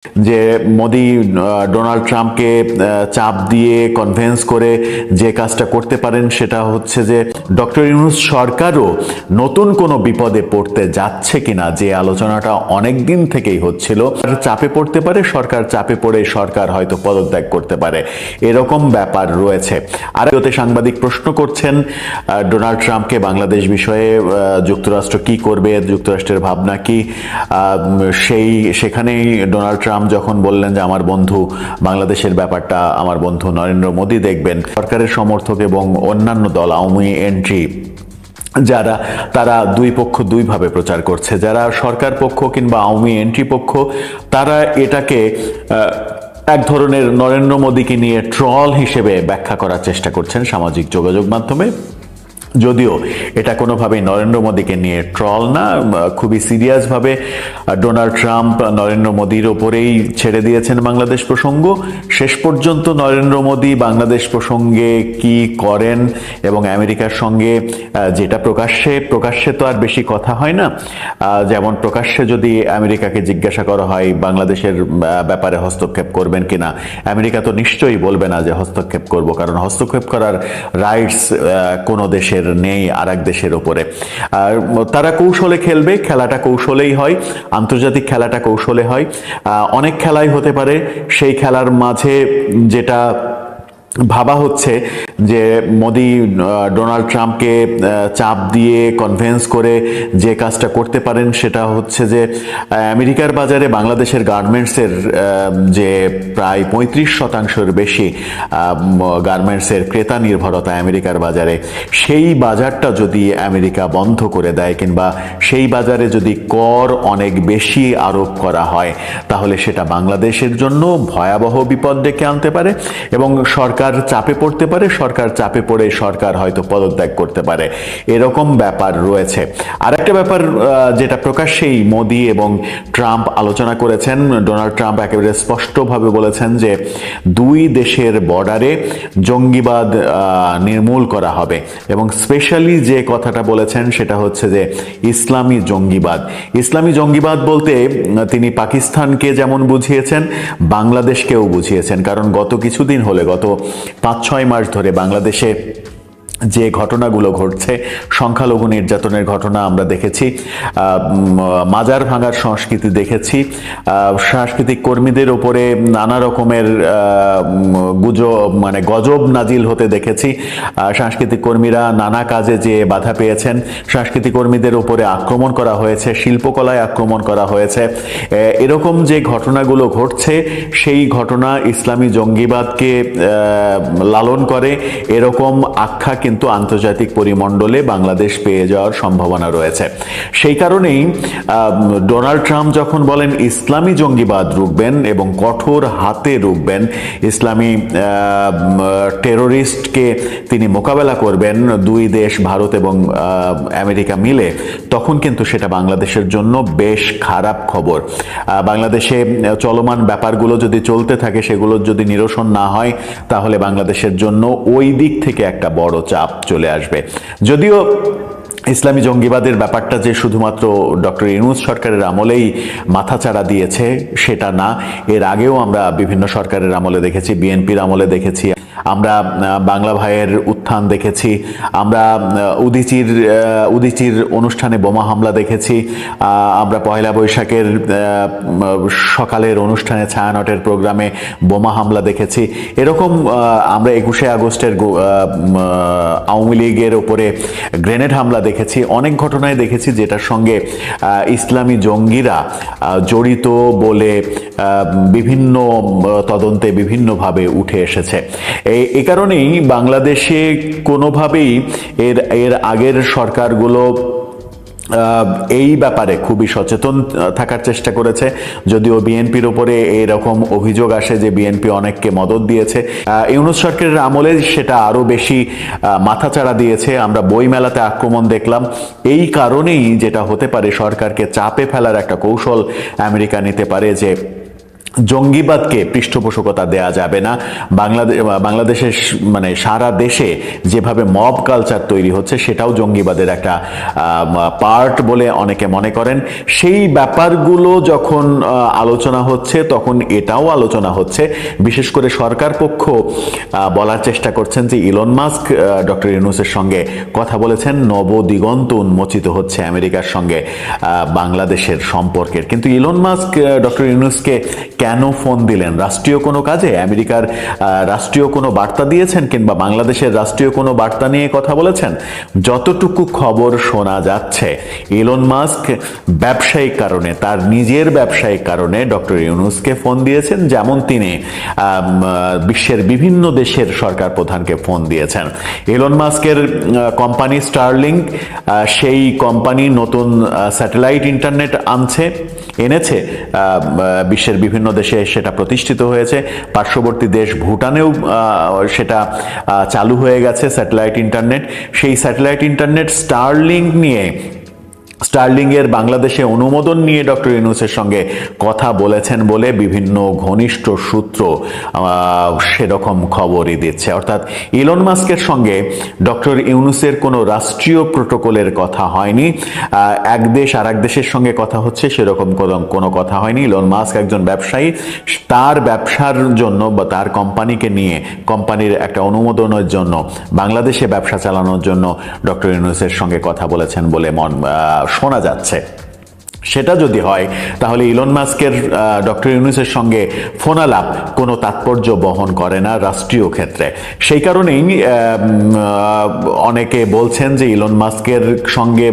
যে মোদি ডোনাল্ড ট্রাম্পকে চাপ দিয়ে কনভিন্স করে যে কাজটা করতে পারেন সেটা হচ্ছে যে ডক্টর ইউনূস সরকারও নতুন কোনো বিপদে পড়তে যাচ্ছে কিনা, যে আলোচনাটা অনেক দিন থেকেই হচ্ছিল, চাপে পড়তে পারে সরকার, চাপে পড়ে সরকার হয়তো পদত্যাগ করতে পারে, এরকম ব্যাপার রয়েছে। আর ওতে সাংবাদিক প্রশ্ন করছেন ডোনাল্ড ট্রাম্পকে বাংলাদেশ বিষয়ে যুক্তরাষ্ট্র কি করবে, যুক্তরাষ্ট্রের ভাবনা কি। সেখানেই ডোনাল্ড ট্রাম্প যখন বললেন যে আমার বন্ধু বাংলাদেশের ব্যাপারটা আমার বন্ধু নরেন্দ্র মোদী দেখবেন, সরকারের সমর্থক এবং অন্যান্য দল আওয়ামী এন্ট্রি যারা, তারা দুই পক্ষ দুইভাবে প্রচার করছে। যারা সরকার পক্ষ কিংবা আওয়ামী এন্ট্রি পক্ষ, তারা এটাকে এক ধরনের নরেন্দ্র মোদীকে নিয়ে ট্রল হিসেবে ব্যাখ্যা করার চেষ্টা করছেন সামাজিক যোগাযোগ মাধ্যমে, যদিও এটা কোনোভাবেই নরেন্দ্র মোদীকে নিয়ে ট্রল না, খুবই সিরিয়াসভাবে ডোনাল্ড ট্রাম্প নরেন্দ্র মোদীর ওপরেই ছেড়ে দিয়েছেন বাংলাদেশ প্রসঙ্গ। শেষ পর্যন্ত নরেন্দ্র মোদী বাংলাদেশ প্রসঙ্গে কি করেন এবং আমেরিকার সঙ্গে যেটা প্রকাশ্যে তো আর বেশি কথা হয় না, যেমন প্রকাশ্যে যদি আমেরিকাকে জিজ্ঞাসা করা হয় বাংলাদেশের ব্যাপারে হস্তক্ষেপ করবেন কিনা, আমেরিকা তো নিশ্চয়ই বলবে না যে হস্তক্ষেপ করব, কারণ হস্তক্ষেপ করার রাইটস কোনো দেশের নেই আর এক দেশের ওপরে। আর তারা কৌশলে খেলবে, খেলাটা কৌশলেই হয়, আন্তর্জাতিক খেলাটা কৌশলে হয়, অনেক খেলাই হতে পারে। সেই খেলার মাঝে যেটা ভাবা হচ্ছে যে মোদি ডোনাল্ড ট্রাম্পকে চাপ দিয়ে কনভিন্স করে যে কাজটা করতে পারেন সেটা হচ্ছে যে আমেরিকার বাজারে বাংলাদেশের গার্মেন্টসের যে প্রায় 35% বেশি গার্মেন্টসের ক্রেতা নির্ভরতা আমেরিকার বাজারে, সেই বাজারটা যদি আমেরিকা বন্ধ করে দেয় কিংবা সেই বাজারে যদি কর অনেক বেশি আরোপ করা হয়, তাহলে সেটা বাংলাদেশের জন্য ভয়াবহ বিপদ ডেকে আনতে পারে এবং সরকার চাপে পড়তে পারে, সরকার চাপে পড়ে সরকার হয়তো পদত্যাগ করতে পারে, এরকম ব্যাপার রয়েছে। আর একটা ব্যাপার যেটা প্রকাশ্যেই মোদি এবং ট্রাম্প আলোচনা করেছেন, ডোনাল্ড ট্রাম্প একেবারে স্পষ্টভাবে বলেছেন যে দুই দেশের বর্ডারে জঙ্গিবাদ নির্মূল করা হবে এবং স্পেশালি যে কথাটা বলেছেন সেটা হচ্ছে যে ইসলামী জঙ্গিবাদ। ইসলামী জঙ্গিবাদ বলতে তিনি পাকিস্তানকে যেমন বুঝিয়েছেন, বাংলাদেশকেও বুঝিয়েছেন, কারণ গত কিছুদিন হলে, গত 5-6 মাস ধরে বাংলাদেশে যে ঘটনাগুলো ঘটছে, সংখ্যালঘু নির্যাতনের ঘটনা আমরা দেখেছি, মাজার ভাঙার সংস্কৃতি দেখেছি, সাংস্কৃতিক কর্মীদের উপরে নানা রকমের গজব নাজিল হতে দেখেছি, সাংস্কৃতিক কর্মীরা নানা কাজে যে বাধা পেয়েছেন, সাংস্কৃতিক কর্মীদের উপরে আক্রমণ করা হয়েছে, শিল্পকলায় আক্রমণ করা হয়েছে, এরকম যে ঘটনাগুলো ঘটছে সেই ঘটনা ইসলামী জঙ্গিবাদকে লালন করে, এরকম আখ্যা কিন্তু আন্তর্জাতিক পরিমণ্ডলে বাংলাদেশ পেয়ে যাওয়ার সম্ভাবনা রয়েছে। সেই কারণেই ডোনাল্ড ট্রাম্প যখন বলেন ইসলামী জঙ্গিবাদ রুখবেন এবং কঠোর হাতে রুখবেন, ইসলামী টেরোরিস্টকে তিনি মোকাবেলা করবেন দুই দেশ ভারত এবং আমেরিকা মিলে, তখন কিন্তু সেটা বাংলাদেশের জন্য বেশ খারাপ খবর। বাংলাদেশে চলমান ব্যাপারগুলো যদি চলতে থাকে, সেগুলো যদি নিরসন না হয়, তাহলে বাংলাদেশের জন্য ওই দিক থেকে একটা বড় চাপ চলে আসবে। যদিও ইসলামী জঙ্গিবাদের ব্যাপারটা যে শুধুমাত্র ডক্টর ইউনূস সরকারের আমলেই মাথাচাড়া দিয়েছে সেটা না, এর আগেও আমরা বিভিন্ন সরকারের আমলে দেখেছি, বিএনপির আমলে দেখেছি, আমরা বাংলা ভাইয়ের উত্থান দেখেছি, আমরা উদীচীর অনুষ্ঠানে বোমা হামলা দেখেছি, আমরা পয়লা বৈশাখের সকালের অনুষ্ঠানে ছায়ানটের প্রোগ্রামে বোমা হামলা দেখেছি, এরকম আমরা 21শে আগস্টের আওয়ামী লীগের ওপরে গ্রেনেড হামলা দেখেছি, অনেক ঘটনায় দেখেছি যেটার সঙ্গে ইসলামী জঙ্গিরা জড়িত বলে বিভিন্ন তদন্তে বিভিন্নভাবে উঠে এসেছে। এই কারণেই বাংলাদেশে কোনোভাবেই এর আগের সরকারগুলো এই ব্যাপারে খুবই সচেতন থাকার চেষ্টা করেছে। যদিও বিএনপির উপরে এরকম অভিযোগ আসে যে বিএনপি অনেককে মদত দিয়েছে, ইউনূস সরকারের আমলে সেটা আরো বেশি মাথাচাড়া দিয়েছে। আমরা বইমেলাতে আক্রমণ দেখলাম, এই কারণেই যেটা হতে পারে সরকারকে চাপে ফেলার একটা কৌশল আমেরিকা নিতে পারে যে জঙ্গিবাদকে পৃষ্ঠপোষকতা দেয়া যাবে না। বাংলাদেশের মানে সারা দেশে যেভাবে মব কালচার তৈরি হচ্ছে সেটাও জঙ্গিবাদের একটা পার্ট বলে অনেকে মনে করেন। সেই ব্যাপারগুলো যখন আলোচনা হচ্ছে তখন এটাও আলোচনা হচ্ছে, বিশেষ করে সরকার পক্ষ বলার চেষ্টা করছেন যে ইলন মাস্ক ডক্টর ইউনূসের সঙ্গে কথা বলেছেন, নবদিগন্ত উন্মোচিত হচ্ছে আমেরিকার সঙ্গে বাংলাদেশের সম্পর্কের। কিন্তু ইলন মাস্ক ডক্টর ইউনূসকে কেন ফোন দিলেন? রাষ্ট্রীয় কোনো কাজে? আমেরিকার রাষ্ট্রীয় কোনো বার্তা দিয়েছেন কিংবা বাংলাদেশের রাষ্ট্রীয় কোনো বার্তা নিয়ে কথা বলেছেন? যতটুকু খবর শোনা যাচ্ছে ইলন মাস্ক ব্যবসায়িক কারণে, তার নিজের ব্যবসায়িক কারণে ডক্টর ইউনূসকে ফোন দিয়েছেন, যেমন তিনি বিশ্বের বিভিন্ন দেশের সরকার প্রধানকে ফোন দিয়েছেন। ইলন মাস্কের কোম্পানি স্টারলিংক, সেই কোম্পানি নতুন স্যাটেলাইট ইন্টারনেট এনেছে বিশ্বের বিভিন্ন দেশে, সেটা প্রতিষ্ঠিত হয়েছে। পার্শ্ববর্তী দেশ ভুটানেও সেটা চালু হয়ে গেছে স্যাটেলাইট ইন্টারনেট। সেই স্যাটেলাইট ইন্টারনেট স্টারলিংয়ের বাংলাদেশে অনুমোদন নিয়ে ডক্টর ইউনূসের সঙ্গে কথা বলেছেন বলে বিভিন্ন ঘনিষ্ঠ সূত্র সেরকম খবরই দিচ্ছে। অর্থাৎ ইলন মাস্কের সঙ্গে ডক্টর ইউনূসের কোনো রাষ্ট্রীয় প্রোটোকলের কথা হয়নি। এক দেশ আর এক দেশের সঙ্গে কথা হচ্ছে সেরকম কোনো কথা হয়নি। ইলন মাস্ক একজন ব্যবসায়ী, তার ব্যবসার জন্য বা তার কোম্পানিকে নিয়ে, কোম্পানির একটা অনুমোদনের জন্য, বাংলাদেশে ব্যবসা চালানোর জন্য ডক্টর ইউনূসের সঙ্গে কথা বলেছেন বলে শোনা যাচ্ছে। সেটা যদি হয় তাহলে ইলন মাস্কের ডক্টর ইউনূসের সঙ্গে ফোনালাপ কোনো তাৎপর্য বহন করে না রাষ্ট্রীয় ক্ষেত্রে। সেই কারণেই অনেকে বলছেন যে ইলন মাস্কের সঙ্গে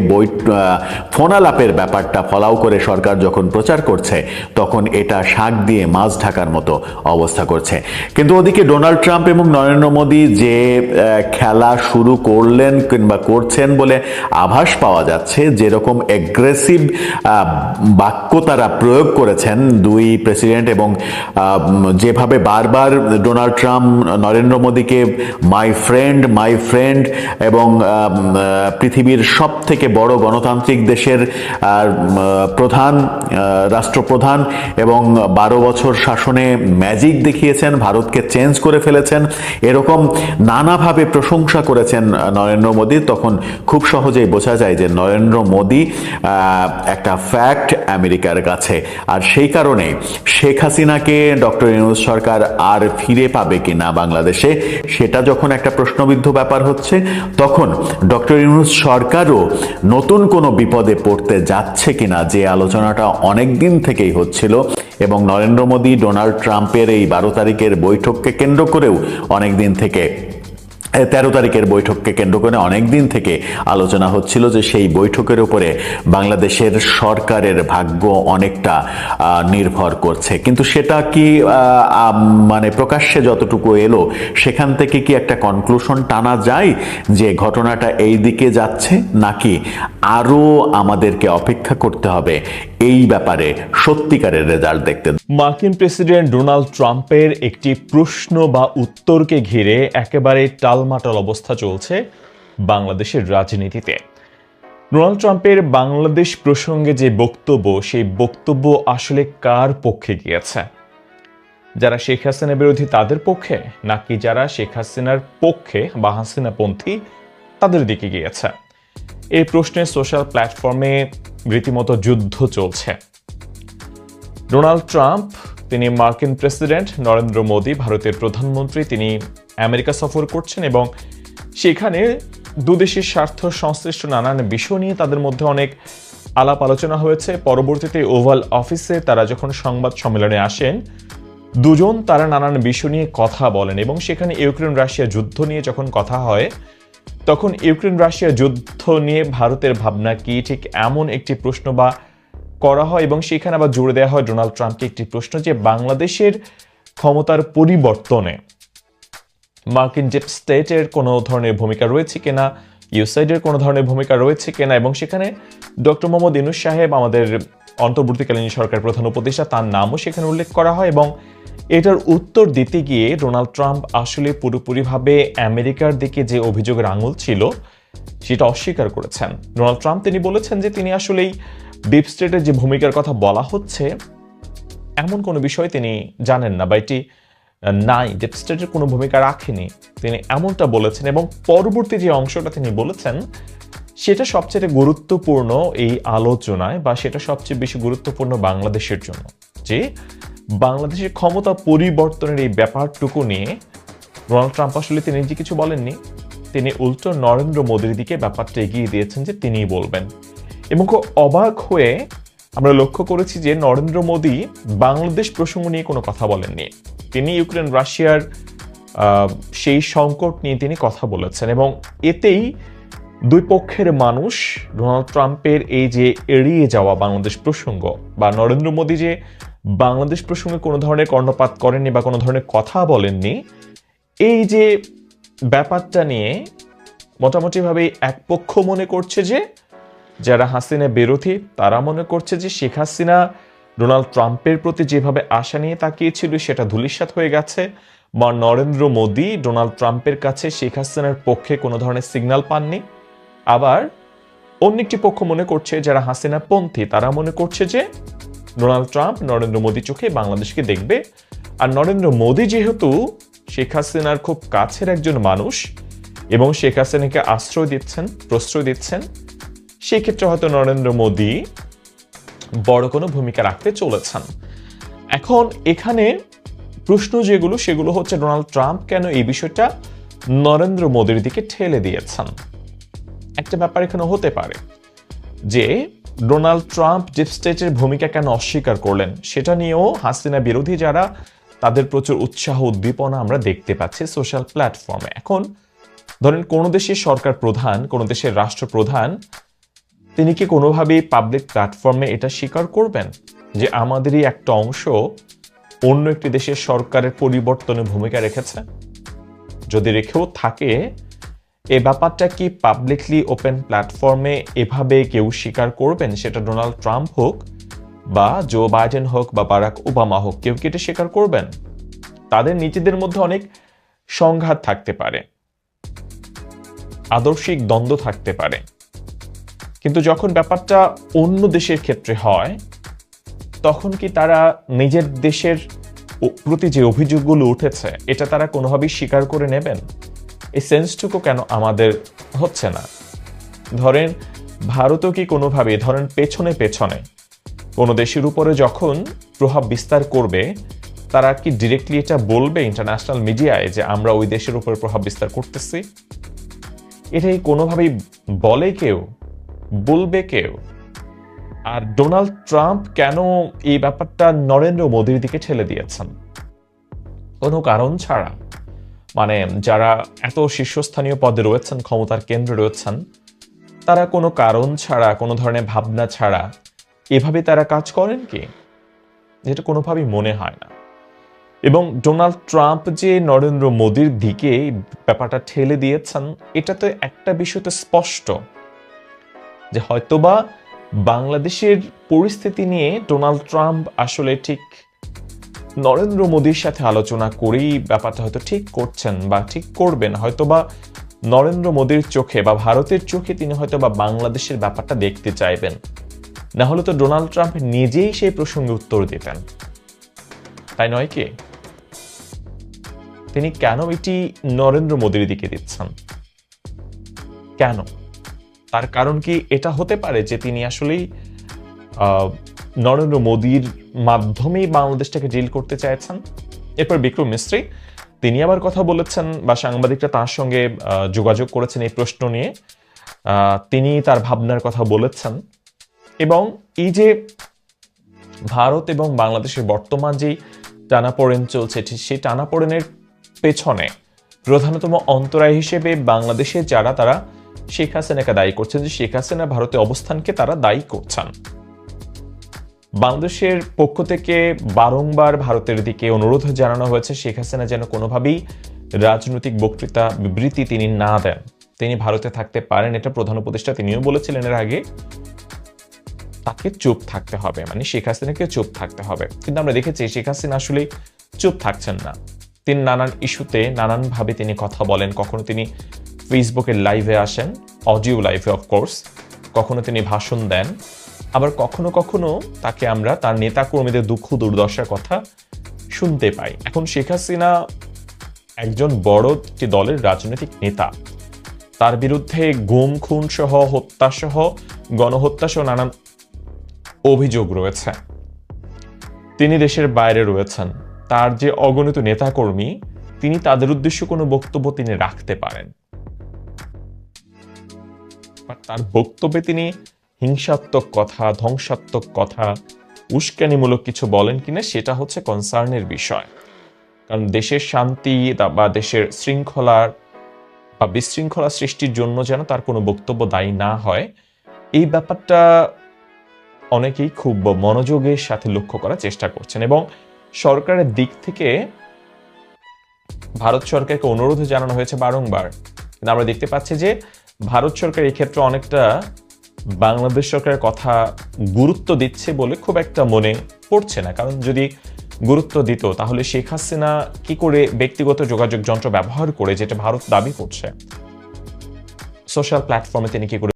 ফোনালাপের ব্যাপারটা ফলাও করে সরকার যখন প্রচার করছে তখন এটা শাক দিয়ে মাছ ঢাকার মতো অবস্থা করছে। কিন্তু ওদিকে ডোনাল্ড ট্রাম্প এবং নরেন্দ্র মোদী যে খেলা শুরু করলেন কিংবা করছেন বলে আভাস পাওয়া যাচ্ছে, যেরকম এগ্রেসিভ বাক্য তারা প্রয়োগ করেছেন দুই প্রেসিডেন্ট, এবং যেভাবে বারবার ডোনাল্ড ট্রাম্প নরেন্দ্র মোদীকে মাই ফ্রেন্ড এবং পৃথিবীর সব থেকে বড় গণতান্ত্রিক দেশের রাষ্ট্রপ্রধান এবং 12 বছর শাসনে ম্যাজিক দেখিয়েছেন, ভারতকে চেঞ্জ করে ফেলেছেন, এরকম নানাভাবে প্রশংসা করেছেন নরেন্দ্র মোদী, তখন খুব সহজেই বোঝা যায় যে নরেন্দ্র মোদী একটা ফ্যাক্ট আমেরিকার কাছে। আর সেই কারণে শেখ হাসিনাকে ডক্টর ইউনূস সরকার আর ফিরে পাবে কিনা বাংলাদেশে, সেটা যখন একটা প্রশ্নবিদ্ধ ব্যাপার হচ্ছে, তখন ডক্টর ইউনূস সরকারও নতুন কোনো বিপদে পড়তে যাচ্ছে কিনা, যে আলোচনাটা অনেক দিন থেকেই হচ্ছিল এবং নরেন্দ্র মোদী ডোনাল্ড ট্রাম্পের এই 12 তারিখের বৈঠককে কেন্দ্র করেও অনেক দিন থেকে, 13 তারিখের বৈঠককে কেন্দ্র করে অনেক দিন থেকে আলোচনা হচ্ছিল যে সেই বৈঠকের উপরে বাংলাদেশের সরকারের ভাগ্য অনেকটা নির্ভর করছে। কিন্তু সেটা কি মানে প্রকাশ্যে যতটুকু এলো সেখান থেকে কি একটা কনক্লুশন টানা যায় যে ঘটনাটা এই দিকে যাচ্ছে, নাকি আরো আমাদেরকে অপেক্ষা করতে হবে এই ব্যাপারে সত্যিকারের রেজাল্ট দেখতে? মার্কিন প্রেসিডেন্ট ডোনাল্ড ট্রাম্পের একটি প্রশ্ন বা উত্তরকে ঘিরে একেবারে টালমাটাল অবস্থা চলছে বাংলাদেশের রাজনীতিতে। ডোনাল্ড ট্রাম্পের বাংলাদেশ প্রসঙ্গে যে বক্তব্য, সেই বক্তব্য আসলে কার পক্ষে গিয়েছে? যারা শেখ হাসিনা বিরোধী তাদের পক্ষে, নাকি যারা শেখ হাসিনার পক্ষে বা হাসিনাপন্থী তাদের দিকে গিয়েছে? এই প্রশ্নে সোশ্যাল প্ল্যাটফর্মে রীতিমতো যুদ্ধ চলছে। ডোনাল্ড ট্রাম্প, তিনি মার্কিন প্রেসিডেন্ট, নরেন্দ্র মোদী ভারতের প্রধানমন্ত্রী, তিনি আমেরিকা সফর করছেন এবং সেখানে দুদেশের স্বার্থ সংশ্লিষ্ট নানান বিষয় নিয়ে তাদের মধ্যে অনেক আলাপ আলোচনা হয়েছে। পরবর্তীতে ওভাল অফিসে তারা যখন সংবাদ সম্মেলনে আসেন, দুজন তারা নানান বিষয় নিয়ে কথা বলেন এবং সেখানে ইউক্রেন রাশিয়া যুদ্ধ নিয়ে যখন কথা হয় তখন ইউক্রেন রাশিয়া যুদ্ধ নিয়ে ভারতের ভাবনা কি, ঠিক এমন একটি প্রশ্ন বা করা হয় এবং সেখানে আবার জুড়ে দেওয়া হয় ডোনাল্ড ট্রাম্পকে একটি প্রশ্ন যে বাংলাদেশের ক্ষমতার পরিবর্তনে মার্কিন ডিপ স্টেটের কোনো ধরনের ভূমিকা রয়েছে কিনা, ইউএসএইডের কোনো ধরনের ভূমিকা রয়েছে কিনা, এবং সেখানে ডক্টর মোহাম্মদ ইউনূস সাহেব, আমাদের অন্তর্বর্তীকালীন সরকার প্রধান উপদেষ্টা, তার নামও সেখানে উল্লেখ করা হয়। এবং এটার উত্তর দিতে গিয়ে ডোনাল্ড ট্রাম্প আসলে পুরোপুরিভাবে আমেরিকার দিকে যে অভিযোগের আঙুল ছিল সেটা অস্বীকার করেছেন। ডোনাল্ড ট্রাম্প তিনি বলেছেন যে তিনি আসলেই ডিপ স্টেটের যে ভূমিকার কথা বলা হচ্ছে এমন কোনো বিষয় তিনি জানেন না বা এটি নাই, ডিপ স্টেটের কোনো ভূমিকা রাখেনি, তিনি এমনটা বলেছেন। এবং পরবর্তী যে অংশটা তিনি বলেছেন সেটা সবচেয়ে গুরুত্বপূর্ণ এই আলোচনায়, বা সেটা সবচেয়ে বেশি গুরুত্বপূর্ণ বাংলাদেশের জন্য, যে বাংলাদেশের ক্ষমতা পরিবর্তনের এই ব্যাপারটুকু নিয়ে ডোনাল্ড ট্রাম্প আসলে তিনি নিজে কিছু বলেননি, তিনি উল্টো নরেন্দ্র মোদীর দিকে ব্যাপারটা এগিয়ে দিয়েছেন যে তিনিই বলবেন। এবং খুব অবাক হয়ে আমরা লক্ষ্য করেছি যে নরেন্দ্র মোদী বাংলাদেশ প্রসঙ্গ নিয়ে কোনো কথা বলেননি। তিনি ইউক্রেন রাশিয়ার সেই সংকট নিয়ে তিনি কথা বলেছেন, এবং এতেই দুই পক্ষের মানুষ ডোনাল্ড ট্রাম্পের এই যে এড়িয়ে যাওয়া বাংলাদেশ প্রসঙ্গ, বা নরেন্দ্র মোদী যে বাংলাদেশ প্রসঙ্গে কোনো ধরনের কর্ণপাত করেননি বা কোনো ধরনের কথা বলেননি, এই যে ব্যাপারটা নিয়ে মোটামুটিভাবে এক পক্ষ মনে করছে যে যারা হাসিনা বিরোধী তারা মনে করছে যে শেখ হাসিনা ডোনাল্ড ট্রাম্পের প্রতি যেভাবে আশা নিয়ে তাকিয়েছিল সেটা ধূলিসাৎ হয়ে গেছে, বা নরেন্দ্র মোদী ডোনাল্ড ট্রাম্পের কাছে শেখ হাসিনার পক্ষে কোনো ধরনের সিগন্যাল পাননি। আবার অন্য একটি পক্ষ মনে করছে যারা হাসিনা পন্থী, তারা মনে করছে যে ডোনাল্ড ট্রাম্প নরেন্দ্র মোদী চোখে বাংলাদেশকে দেখবে, আর নরেন্দ্র মোদী যেহেতু শেখ হাসিনার খুব কাছের একজন মানুষ এবং শেখ হাসিনাকে আশ্রয় দিচ্ছেন, প্রশ্রয় দিচ্ছেন, সেই ক্ষেত্রে হয়তো নরেন্দ্র মোদী বড় কোনো ভূমিকা রাখতে চলেছেন। এখন এখানে প্রশ্ন যেগুলো সেগুলো হচ্ছে ডোনাল্ড ট্রাম্প কেন এই বিষয়টা নরেন্দ্র মোদীর দিকে ঠেলে দিয়েছেন। একটা ব্যাপার এখানে হতে পারে যে ডোনাল্ড ট্রাম্প ডিপ স্টেটের ভূমিকা কেন অস্বীকার করলেন, সেটা নিয়েও হাসিনা বিরোধী যারা তাদের প্রচুর উৎসাহ উদ্দীপনা আমরা দেখতে পাচ্ছি সোশ্যাল প্ল্যাটফর্মে। এখন ধরেন কোনো দেশের সরকার প্রধান, কোনো দেশের রাষ্ট্রপ্রধান, তিনি কি কোনোভাবেই পাবলিক প্ল্যাটফর্মে এটা স্বীকার করবেন যে আমাদেরই একটা অংশ অন্য একটি দেশের সরকারের পরিবর্তনে ভূমিকা রেখেছে? যদি রেখেও থাকে, এই ব্যাপারটা কি পাবলিকলি ওপেন প্ল্যাটফর্মে এভাবে কেউ স্বীকার করবেন? সেটা ডোনাল্ড ট্রাম্প হোক বা জো বাইডেন হোক বা বারাক ওবামা হোক, কেউ কি এটা স্বীকার করবেন? তাদের নিজেদের মধ্যে অনেক সংঘাত থাকতে পারে, আদর্শিক দ্বন্দ্ব থাকতে পারে, কিন্তু যখন ব্যাপারটা অন্য দেশের ক্ষেত্রে হয় তখন কি তারা নিজের দেশের প্রতি যে অভিযোগগুলো উঠেছে এটা তারা কোনোভাবেই স্বীকার করে নেবেন? এই সেন্সটুকু কেন আমাদের হচ্ছে না? ধরেন ভারতও কি কোনোভাবে ধরেন পেছনে পেছনে কোনো দেশের উপরে যখন প্রভাব বিস্তার করবে, তারা কি ডিরেক্টলি এটা বলবে ইন্টারন্যাশনাল মিডিয়ায় যে আমরা ওই দেশের উপরে প্রভাব বিস্তার করতেছি? এটাই কোনোভাবেই বলে কেউ, বলবে কেউ? আর ডোনাল্ড ট্রাম্প কেন এই ব্যাপারটা নরেন্দ্র মোদীর দিকে ঠেলে দিয়েছেন? কোনো কারণ ছাড়া। মানে যারা এত শীর্ষস্থানীয় পদে রয়েছেন, ক্ষমতার কেন্দ্রে রয়েছেন, তারা কোনো কারণ ছাড়া, কোনো ধরনের ভাবনা ছাড়া এভাবে তারা কাজ করেন কি? যেটা কোনোভাবেই মনে হয় না। এবং ডোনাল্ড ট্রাম্প যে নরেন্দ্র মোদীর দিকে ব্যাপারটা ঠেলে দিয়েছেন, এটা তো একটা বিষয় তো স্পষ্ট যে হয়তোবা বাংলাদেশের পরিস্থিতি নিয়ে ডোনাল্ড ট্রাম্প আসলে ঠিক নরেন্দ্র মোদীর সাথে আলোচনা করেই ব্যাপারটা হয়তো ঠিক করছেন বা ঠিক করবেন। হয়তোবা নরেন্দ্র মোদীর চোখে বা ভারতের চোখে তিনি হয়তোবা বাংলাদেশের ব্যাপারটা দেখতে চাইবেন, না হলে তো ডোনাল্ড ট্রাম্প নিজেই সেই প্রসঙ্গে উত্তর দিতেন, তাই নয় কি? তিনি কেন এটি নরেন্দ্র মোদীর দিকে দিচ্ছেন? কেন? তার কারণ কি এটা হতে পারে যে তিনি আসলেই নরেন্দ্র মোদীর মাধ্যমেই বাংলাদেশটাকে ডিল করতে চাইছেন? এরপর বিক্রম মিস্ত্রি তিনি আবার কথা বলেছেন, বা সাংবাদিকরা তার সঙ্গে যোগাযোগ করেছেন এই প্রশ্ন নিয়ে, তিনি তার ভাবনার কথা বলেছেন। এবং এই যে ভারত এবং বাংলাদেশের বর্তমান যেই টানাপোড়েন চলছে, সেই টানাপোড়েনের পেছনে প্রধানতম অন্তরায় হিসেবে বাংলাদেশে যারা, তারা শেখ হাসিনাকে দায়ী করছেন, যে শেখ হাসিনা ভারতের অবস্থানকে তারা দায়ী করছেন। বাংলাদেশের পক্ষ থেকে বারংবার ভারতের দিকে অনুরোধ জানানো হয়েছে শেখ হাসিনা যেন কোনোভাবেই রাজনৈতিক বক্তৃতা বিবৃতি তিনি না দেন, তিনি ভারতে থাকতে পারেন, এটা প্রধান উপদেষ্টা তিনিও বলেছিলেন এর আগে। তাকে চুপ থাকতে হবে, মানে শেখ হাসিনাকে চুপ থাকতে হবে। কিন্তু আমরা দেখেছি শেখ হাসিনা আসলে চুপ থাকছেন না, তিনি নানান ইস্যুতে নানানভাবে তিনি কথা বলেন। কখনো তিনি ফেসবুকের লাইভে আসেন, অডিও লাইভে অফকোর্স, কখনো তিনি ভাষণ দেন, আবার কখনো কখনো তাকে আমরা তার নেতাকর্মীদের দুঃখ দুর্দশার কথা শুনতে পাই। এখন শেখ হাসিনা একজন বড় একটি দলের রাজনৈতিক নেতা, তার বিরুদ্ধে গুম খুন সহ হত্যা সহ গণহত্যা সহ নানান অভিযোগ রয়েছে। তিনি দেশের বাইরে রয়েছেন, তার যে অগণিত নেতাকর্মী, তিনি তাদের উদ্দেশ্যে কোনো বক্তব্য তিনি রাখতে পারেন, তার বক্তব্যে তিনি হিংসাত্মক কথা, ধ্বংসাত্মক কথা, উস্কানিমূলক কিছু বলেন কিনা সেটা হচ্ছে কনসার্নের বিষয়। কারণ দেশের শান্তি বা দেশের শৃঙ্খলার বা বিশৃঙ্খলা সৃষ্টির জন্য যেন তার কোনো বক্তব্য দায়ী না হয়, এই ব্যাপারটা অনেকেই খুব মনোযোগের সাথে লক্ষ্য করার চেষ্টা করছেন। এবং সরকারের দিক থেকে ভারত সরকারকে অনুরোধ জানানো হয়েছে বারংবার, কিন্তু আমরা দেখতে পাচ্ছি যে ভারত সরকার এই ক্ষেত্রে অনেকটা বাংলাদেশ সরকারের কথা গুরুত্ব দিচ্ছে বলে খুব একটা মনে পড়ছে না। কারণ যদি গুরুত্ব দিত তাহলে শেখ হাসিনা কি করে ব্যক্তিগত যোগাযোগ যন্ত্র ব্যবহার করে, যেটা ভারত দাবি করছে, সোশ্যাল প্ল্যাটফর্মে তিনি কি করে